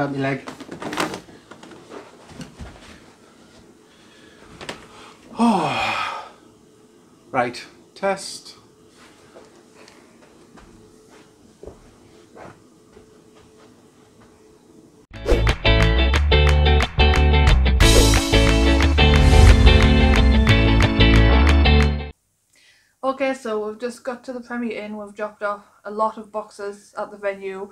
hurt my leg. Oh. Right, test. Okay, so we've just got to the Premier Inn. We've dropped off a lot of boxes at the venue.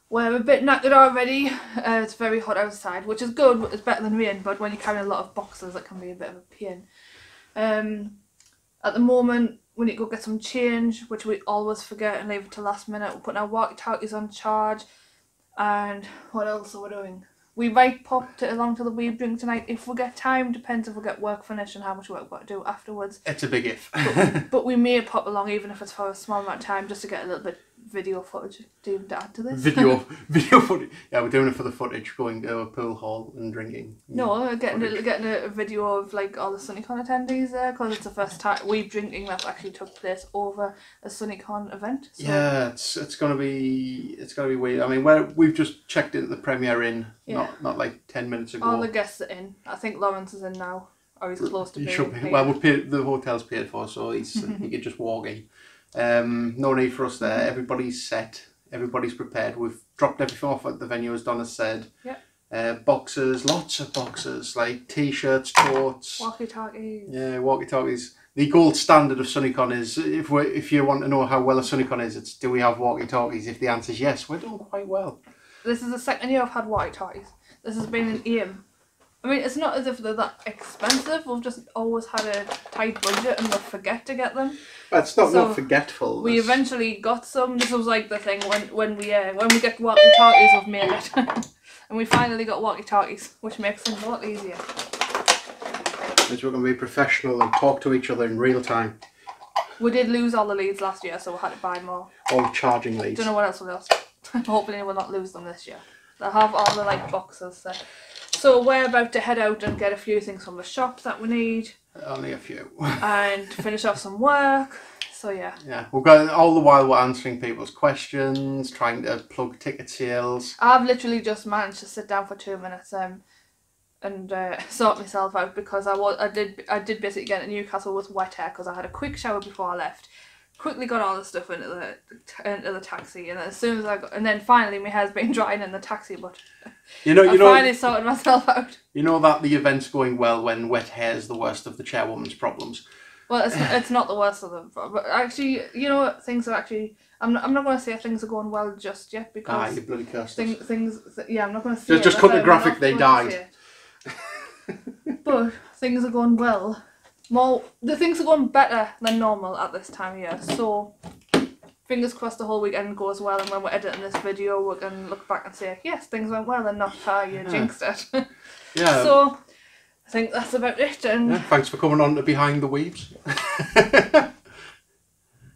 We're a bit knackered already. It's very hot outside, which is good. It's better than rain, but when you carry a lot of boxes, it can be a bit of a pain. At the moment, we need to go get some change, which we always forget and leave it to last minute. We're putting our walkie-talkies on charge. And what else are we doing? We might pop along to the Weebs drink tonight if we get time. Depends if we get work finished and how much work we've got to do afterwards. It's a big if. but we may pop along even if it's for a small amount of time, just to get a little bit video footage to add to this. Video footage. Yeah, we're doing it for the footage, going to a pool hall and drinking. No, getting a video of like all the SunnyCon attendees there, because it's the first time Weebs drinking that actually took place over a SunnyCon event. So. Yeah, it's gonna be weird. I mean, we've just checked in at the Premier Inn, not like 10 minutes ago. All the guests are in. I think Lawrence is in now, or he's close to being. He should be. Well, the hotel's paid for, so he can just walk in. No need for us there. Everybody's set. Everybody's prepared. We've dropped everything off at the venue, as Donna said. Yep. Boxes, lots of boxes, like t-shirts, totes. Walkie-talkies. Yeah, walkie-talkies. The gold standard of SunnyCon is, if you want to know how well a SunnyCon is, it's do we have walkie-talkies? If the answer is yes, we're doing quite well. This is the second year I've had walkie-talkies. This has been an aim. I mean, it's not as if they're that expensive. We've just always had a tight budget and we'll forget to get them. It's not forgetful. We eventually got some. This was like the thing when we get walkie-talkies, we've made it. And we finally got walkie-talkies, which makes things a lot easier. Means we're going to be professional and talk to each other in real time. We did lose all the leads last year, so we had to buy more. All charging leads. Don't know what else we lost. Hopefully we'll not lose them this year. They'll have all the like boxes there. So we're about to head out and get a few things from the shops that we need. Only a few. And finish off some work. So yeah. Yeah, we've got all the while we're answering people's questions, trying to plug ticket sales. I've literally just managed to sit down for 2 minutes and sort myself out, because I did basically get to Newcastle with wet hair because I had a quick shower before I left. Quickly got all the stuff into the taxi, and as soon as and then finally my hair's been drying in the taxi, but I finally sorted myself out. You know that the event's going well when wet hair is the worst of the chairwoman's problems. Well, it's not the worst of them, but actually, you know what, things are actually. I'm not going to say things are going well just yet, because you bloody cursed yeah, I'm not going to say. Just cut the graphic. They died. But things are going well. The things are going better than normal at this time of year, so fingers crossed the whole weekend goes well, and when we're editing this video we can look back and say, yes, things went well and not how you jinxed it. Yeah. So I think that's about it. And thanks for coming on to Behind the Weebs.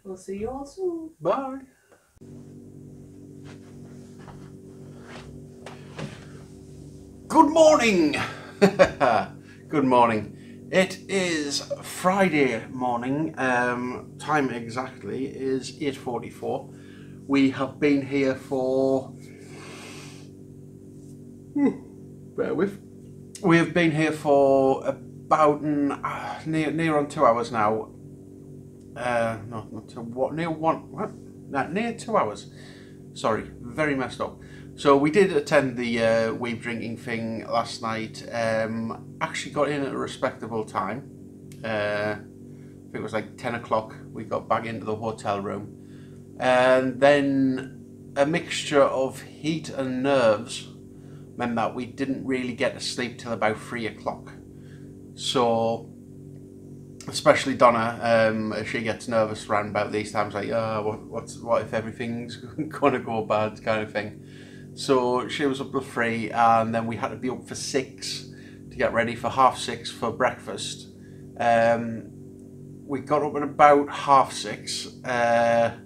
We'll see you all soon. Bye. Good morning. Good morning. It is Friday morning. Time exactly is 8:44. We have been here for bear with. We have been here for about near on 2 hours now. Near 2 hours. Sorry, very messed up. So we did attend the Weebs drinking thing last night. Actually got in at a respectable time. I think it was like 10 o'clock. We got back into the hotel room. And then a mixture of heat and nerves meant that we didn't really get to sleep till about 3 o'clock. So, especially Donna, she gets nervous around about these times, like, what if everything's gonna go bad, kind of thing. So she was up till 3, and then we had to be up for 6 to get ready for 6:30 for breakfast. We got up at about 6:30,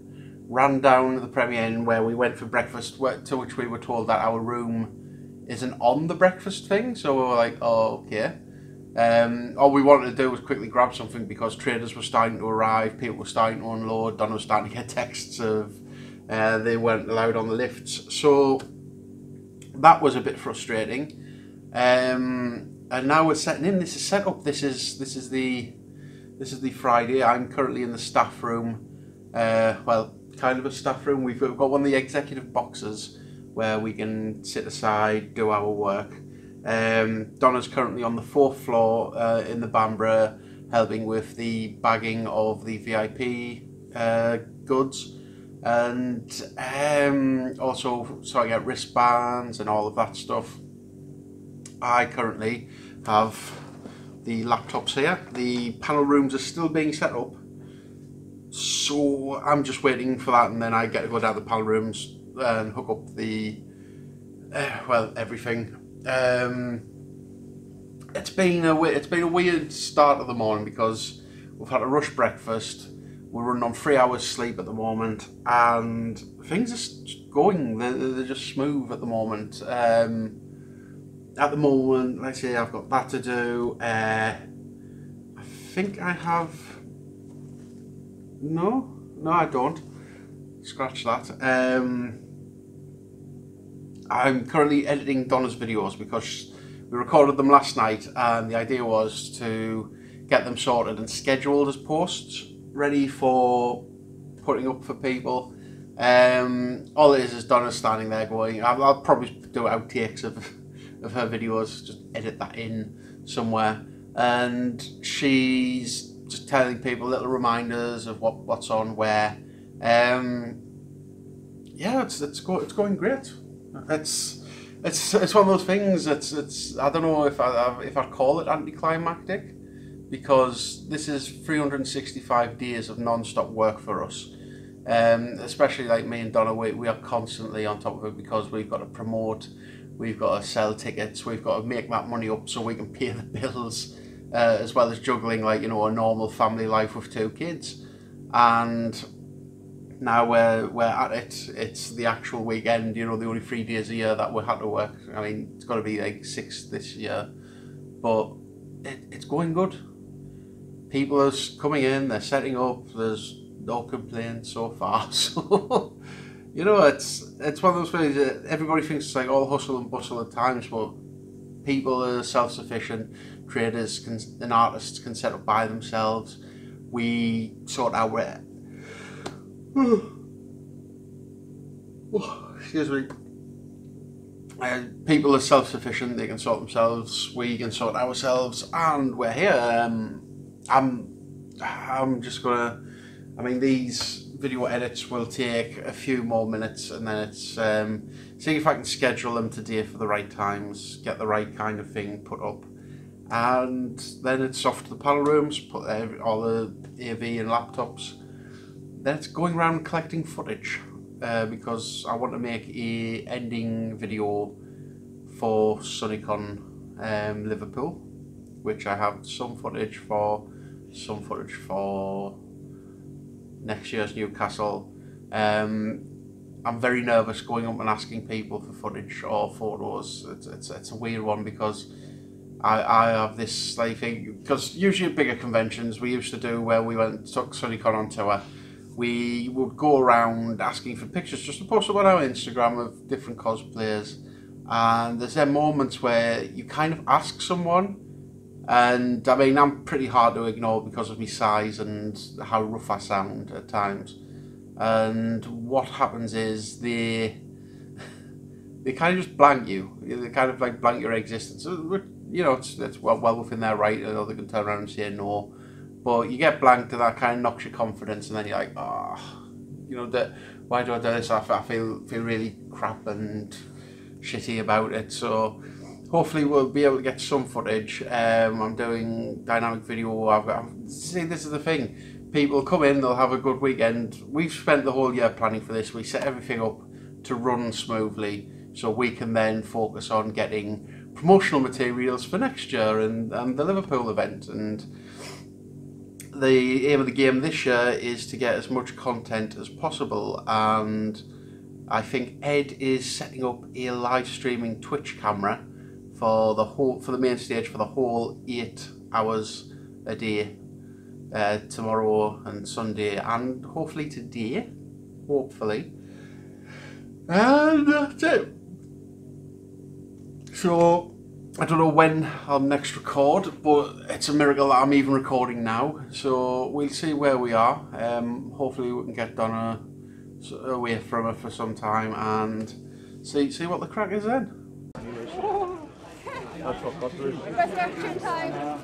ran down to the Premier Inn where we went for breakfast, to which we were told that our room isn't on the breakfast thing, so we were like, oh, okay. All we wanted to do was quickly grab something because traders were starting to arrive, people were starting to unload, Donna was starting to get texts of they weren't allowed on the lifts. So that was a bit frustrating. And now we're setting in. This is set up. This is the Friday. I'm currently in the staff room. Well, kind of a staff room. We've got one of the executive boxes where we can sit aside, do our work. Donna's currently on the 4th floor in the Bambra, helping with the bagging of the VIP goods, and also sorting out wristbands and all of that stuff. I currently have the laptops here. The panel rooms are still being set up, so I'm just waiting for that, and then I get to go down the panel rooms and hook up the well, everything. It's been a weird start of the morning because we've had a rush breakfast. We're running on 3 hours sleep at the moment, and things are going. They're just smooth at the moment. At the moment, let's say I've got that to do. I think I have. No, I don't. Scratch that. I'm currently editing Donna's videos because we recorded them last night, and the idea was to get them sorted and scheduled as posts, ready for putting up for people. All it is Donna standing there going, I'll probably do outtakes of her videos, just edit that in somewhere, and she's just telling people little reminders of what's on where. Yeah, it's going great. It's one of those things. It's I don't know if I'd call it anticlimactic, because this is 365 days of non-stop work for us. Especially like me and Donna, we are constantly on top of it because we've got to promote, we've got to sell tickets, we've got to make that money up so we can pay the bills, as well as juggling, like, you know, a normal family life with 2 kids. And now we're at it. It's the actual weekend, you know, the only 3 days a year that we had to work. I mean, it's got to be like 6 this year, but it's going good. People are coming in, they're setting up, there's no complaints so far. So, you know, it's one of those things that everybody thinks it's like all hustle and bustle at times, but people are self-sufficient. Creators and artists can set up by themselves. We sort out where excuse me. People are self-sufficient, they can sort themselves, we can sort ourselves, and we're here. I'm just gonna, I mean, these video edits will take a few more minutes, and then it's see if I can schedule them today for the right times, get the right kind of thing put up, and then it's off to the panel rooms, put all the AV and laptops. Then it's going around collecting footage, because I want to make a ending video for SunnyCon Liverpool, which I have some footage for next year's Newcastle. I'm very nervous going up and asking people for footage or photos. It's a weird one because I have this like thing, because usually at bigger conventions we used to do where we took SunnyCon on tour, we would go around asking for pictures just to post them on our Instagram of different cosplayers, and there's then moments where you kind of ask someone, and I mean, I'm pretty hard to ignore because of my size and how rough I sound at times, and what happens is they kind of just blank you. They kind of like blank your existence. You know, it's well within their right. You know, they can turn around and say no, but you get blanked, and that kind of knocks your confidence, and then you're like, oh, you know, why do I do this? I feel really crap and shitty about it. So hopefully we'll be able to get some footage. I'm doing dynamic video. See, this is the thing. People come in, they'll have a good weekend. We've spent the whole year planning for this. We set everything up to run smoothly, so we can then focus on getting promotional materials for next year and the Liverpool event. And the aim of the game this year is to get as much content as possible, and I think Ed is setting up a live streaming Twitch camera for the main stage for the whole 8 hours a day, tomorrow and Sunday, and hopefully today, and that's it. So I don't know when I'll next record, but it's a miracle that I'm even recording now. So we'll see where we are. Hopefully we can get Donna away from her for some time and see what the crack is then. Resurrection time.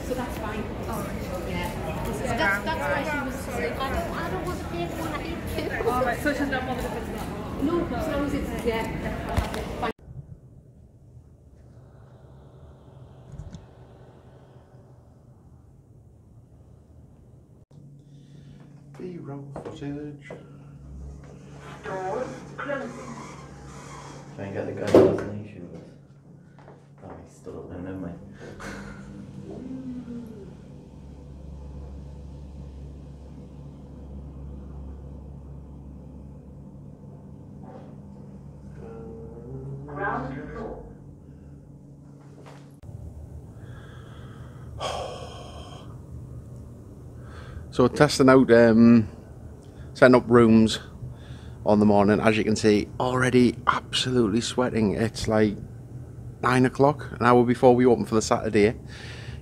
So that's fine. Oh, yeah. So that's why she was sorry. I don't want the big one. I eat two. All right, so she's not bothered if it's not. No, as long as it's fine. B-roll footage. Try and get the guy who doesn't issue with. Oh, he's stood up there, never mind. So testing out, setting up rooms on the morning. As you can see, already absolutely sweating. It's like 9 o'clock, an hour before we open for the Saturday.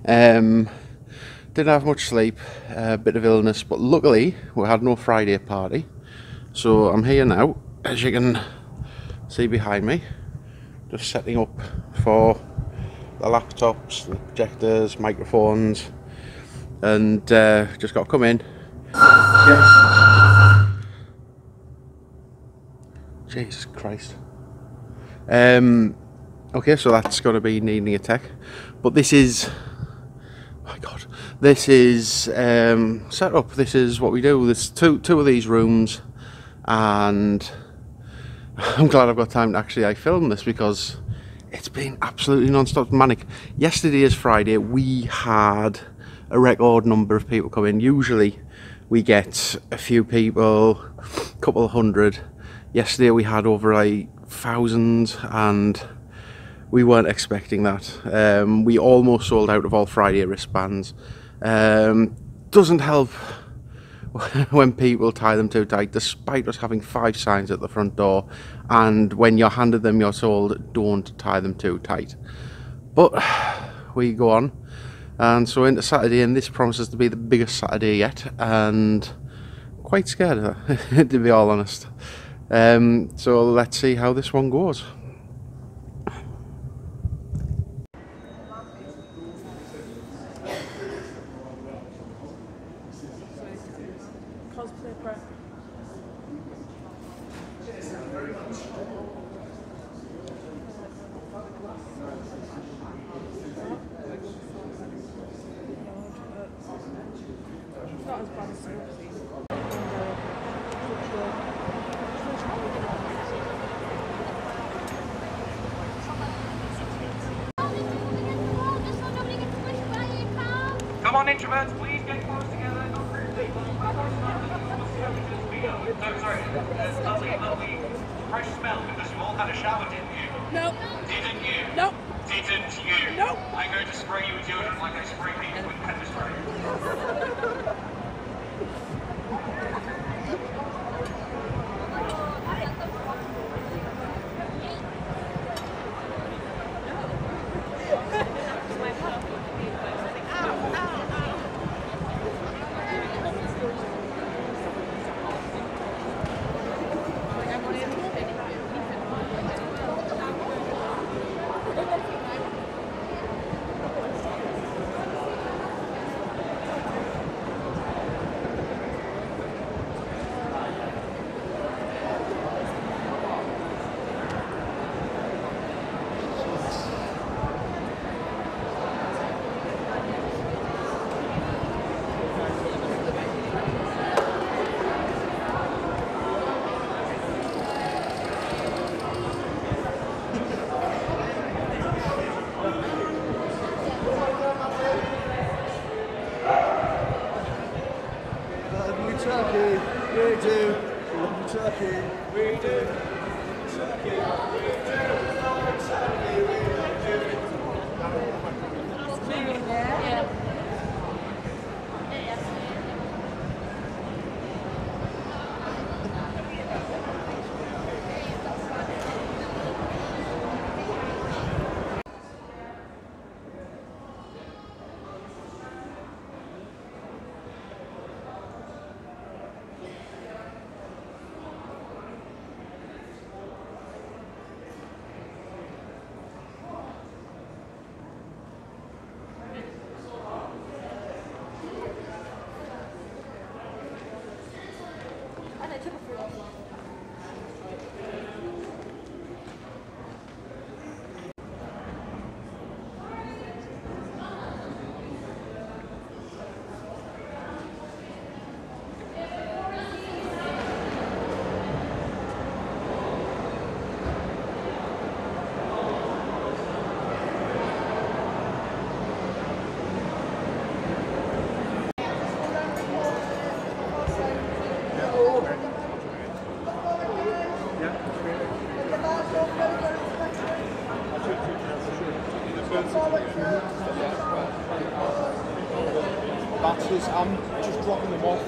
Didn't have much sleep, a bit of illness, but luckily we had no Friday party. So I'm here now, as you can see behind me, just setting up for the laptops, the projectors, microphones, and just got to come in. Yeah. Jesus Christ. Okay, so that's going to be needing a tech, but this is, oh my God, this is set up. This is what we do. There's two of these rooms, and I'm glad I've got time to actually film this because it's been absolutely non-stop manic. Yesterday is Friday. We had a record number of people come in. Usually we get a few people, a couple of hundred. Yesterday we had over like thousands, and we weren't expecting that. We almost sold out of all Friday wristbands. Doesn't help when people tie them too tight, despite us having 5 signs at the front door, and when you're handed them you're told don't tie them too tight. But we go on, and so into Saturday, and this promises to be the biggest Saturday yet, and quite scared of that, to be all honest. So let's see how this one goes. Cosplay prep. Not as bad as Snoopy. Come on, introverts, please get close together. No, sorry. Lovely, fresh smell because you all had a shower, didn't you? Nope. Didn't you? Nope. Didn't you? Nope. I'm going to spray you with deodorant like I spray people with pepper spray. That's this. I'm just dropping them off.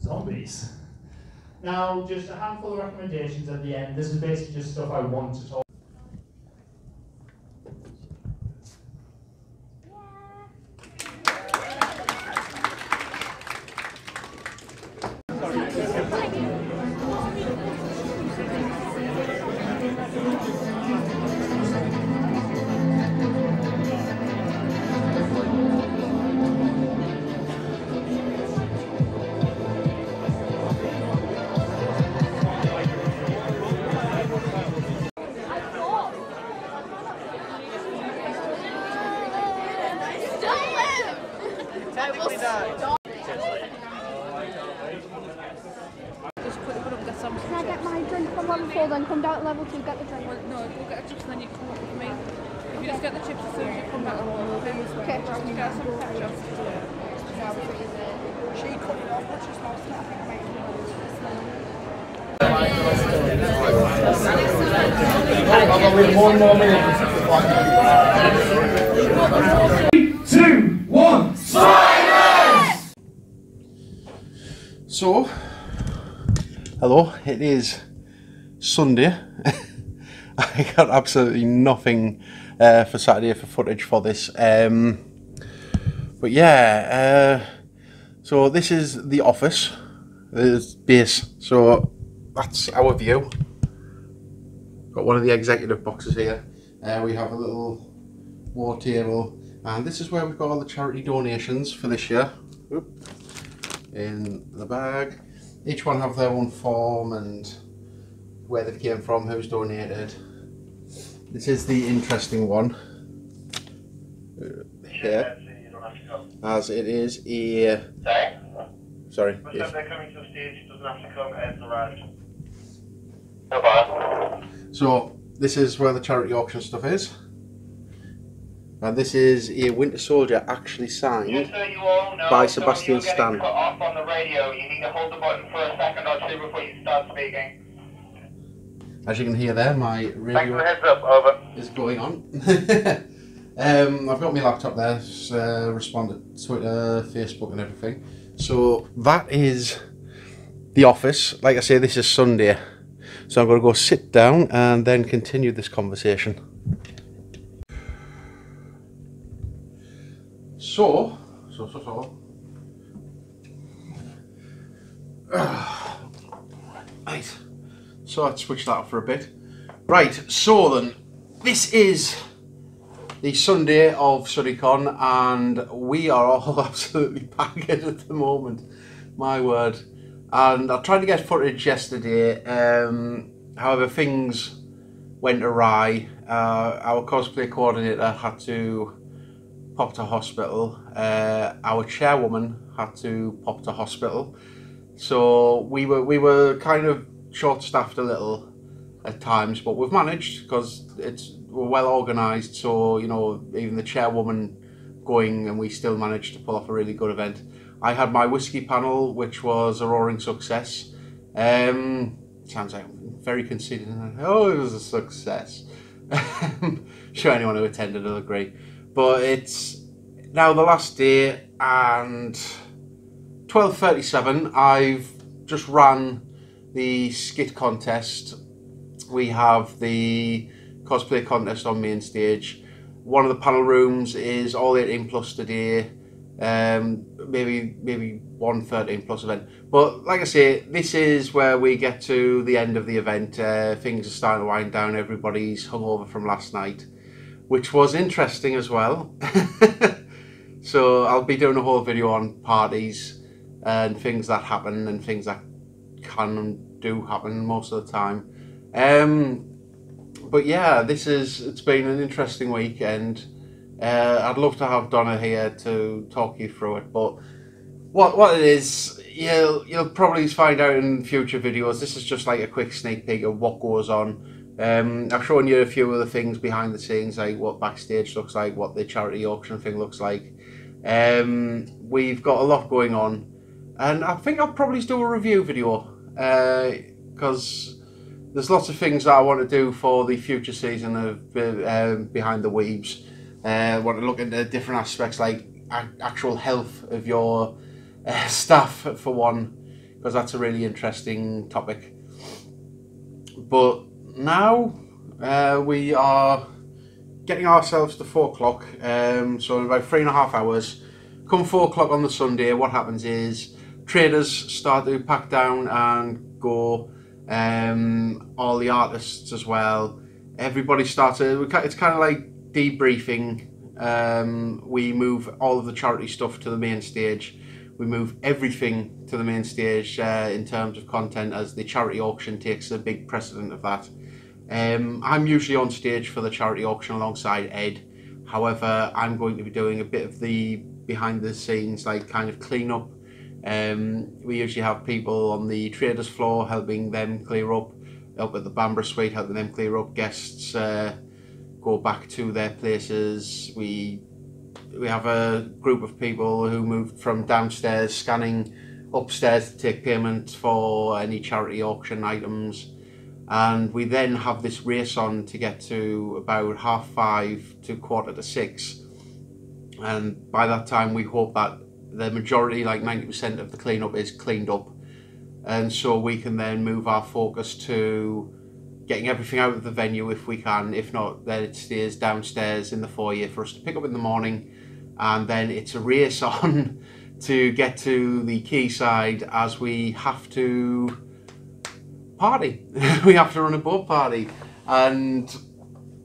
Zombies. Now, just a handful of recommendations at the end. This is basically just stuff I want to talk. Can I get my drink from level 4 then come down to level 2, get the drink? Well, no, go get the chips and then you come up with me. If you just get the chips as soon as you come back to level 2, okay, just you get some ketchup. She cut it off, but she's not One more minute. 3, 2, 1, silence! So, hello, it is Sunday. I got absolutely nothing for Saturday for footage for this. But yeah, so this is the office, the base, so that's our view. Got one of the executive boxes here. We have a little war table, and this is where we've got all the charity donations for this year. Oop. In the bag. Each one have their own form and where they came from, who's donated. This is the interesting one here, as it is a... Sorry. They're coming to the stage, doesn't have to come, Ed's arrived. No bad. So this is where the charity auction stuff is. And this is a Winter Soldier actually signed Just so you all know, by so Sebastian when you're getting Stan. cut off on the radio, you need to hold the button for a second or two before you start speaking. As you can hear there, my Thanks for radio the heads up, over. is going on. I've got my laptop there, responded to Twitter, Facebook and everything. So that is the office. Like I say, this is Sunday. So I'm going to go sit down and then continue this conversation. So. Right. So I'd switch that up for a bit. Right, so then, this is the Sunday of SunnyCon and we are all absolutely packed at the moment. My word. And I tried to get footage yesterday, however things went awry. Our cosplay coordinator had to pop to hospital. Our chairwoman had to pop to hospital. So we were kind of short-staffed a little at times, but we've managed because we're well organised. So you know, even the chairwoman going, and we still managed to pull off a really good event. I had my whiskey panel, which was a roaring success. Sounds like I'm very conceited. Oh, it was a success. Sure, anyone who attended will agree. But it's now the last day, and 12:37. I've just ran the skit contest. We have the cosplay contest on main stage. One of the panel rooms is all 18+ today. Maybe one 13+ event. But like I say, this is where we get to the end of the event. Things are starting to wind down. Everybody's hungover from last night, which was interesting as well. So I'll be doing a whole video on parties and things that happen and things that can and do happen most of the time. But yeah, it's been an interesting weekend. I'd love to have Donna here to talk you through it, but what it is, you'll probably find out in future videos. This is just like a quick sneak peek of what goes on. I've shown you a few of the things behind the scenes, like what backstage looks like, what the charity auction thing looks like. We've got a lot going on, and I think I'll probably do a review video because there's lots of things that I want to do for the future season of Behind the Weebs. I want to look into different aspects like actual health of your staff for one, because that's a really interesting topic. But now we are getting ourselves to 4 o'clock, so in about 3.5 hours. Come 4 o'clock on the Sunday, what happens is traders start to pack down and go. All the artists as well. Everybody started. It's kind of like debriefing. We move all of the charity stuff to the main stage. We move everything to the main stage in terms of content, as the charity auction takes a big precedent of that. I'm usually on stage for the charity auction alongside Ed. However, I'm going to be doing a bit of the behind the scenes, like kind of clean up. We usually have people on the traders floor helping them clear up at the Bambra Suite, helping them clear up. Guests go back to their places. We have a group of people who moved from downstairs scanning upstairs to take payment for any charity auction items, and we then have this race on to get to about 5:30 to 5:45, and by that time we hope that the majority, like 90% of the cleanup, is cleaned up, and so we can then move our focus to getting everything out of the venue if we can. If not, then it stays downstairs in the foyer for us to pick up in the morning, and then it's a race on to get to the quayside, as we have to party. We have to run a boat party, and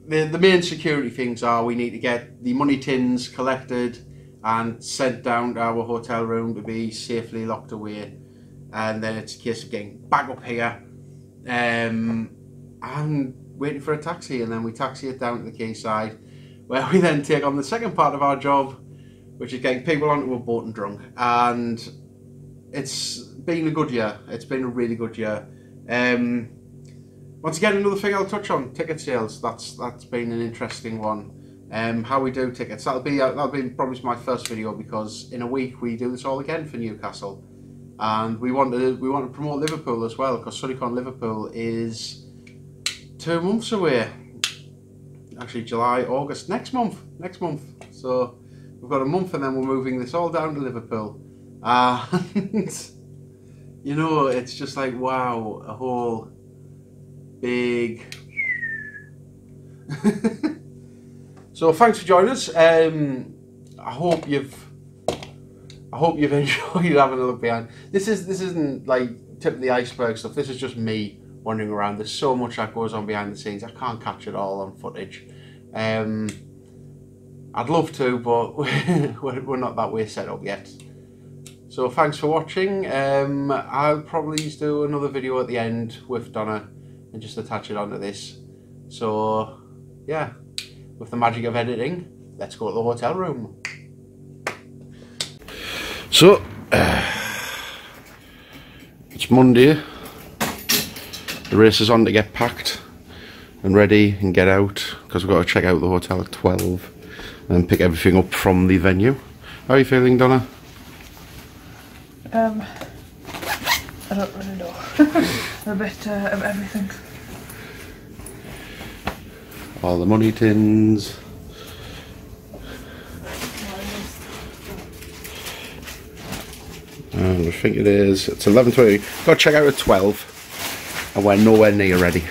the main security things are we need to get the money tins collected and sent down to our hotel room to be safely locked away, and then it's a case of getting back up here and waiting for a taxi, and then we taxi it down to the quayside, where we then take on the second part of our job, which is getting people onto a boat and drunk. And it's been a good year. It's been a really good year. Once again, another thing I'll touch on, ticket sales. That's been an interesting one. how we do tickets. That'll be probably my first video, because in a week we do this all again for Newcastle, and we want to promote Liverpool as well, because SunnyCon Liverpool is 2 months away. Actually, July, August, next month. So we've got a month, and then we're moving this all down to Liverpool. And you know, it's just like, wow, a whole big. So thanks for joining us. I hope you've enjoyed having a look behind. This isn't like tip of the iceberg stuff. This is just me wandering around. There's so much that goes on behind the scenes. I can't capture it all on footage. I'd love to, but we're not that way set up yet. So thanks for watching. I'll probably do another video at the end with Donna and just attach it onto this. So yeah, with the magic of editing, let's go to the hotel room. So it's Monday. The race is on to get packed and ready and get out, because we've got to check out the hotel at 12 and pick everything up from the venue. How are you feeling, Donna? I don't really know. A bit of everything. All the money tins. And I think it's 11:20. Got to check out at 12, and we're nowhere near ready.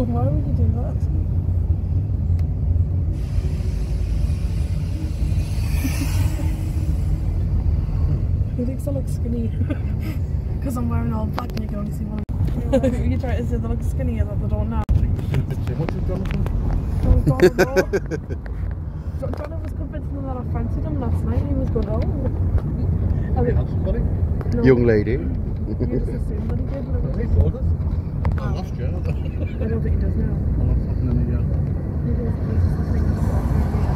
Why would you do that? He thinks I look skinny because I'm wearing all black and you can only see one. You try to say they look skinnier that they don't now. What is Jonathan? Oh God, no. Jonathan was convincing them that I fancied him last night. He was going, oh. Have you had somebody? No. Young lady. You just assumed that he did, but Has it he was told us? I lost you. I don't think he does now. I'm not fucking in the He does, he's just like,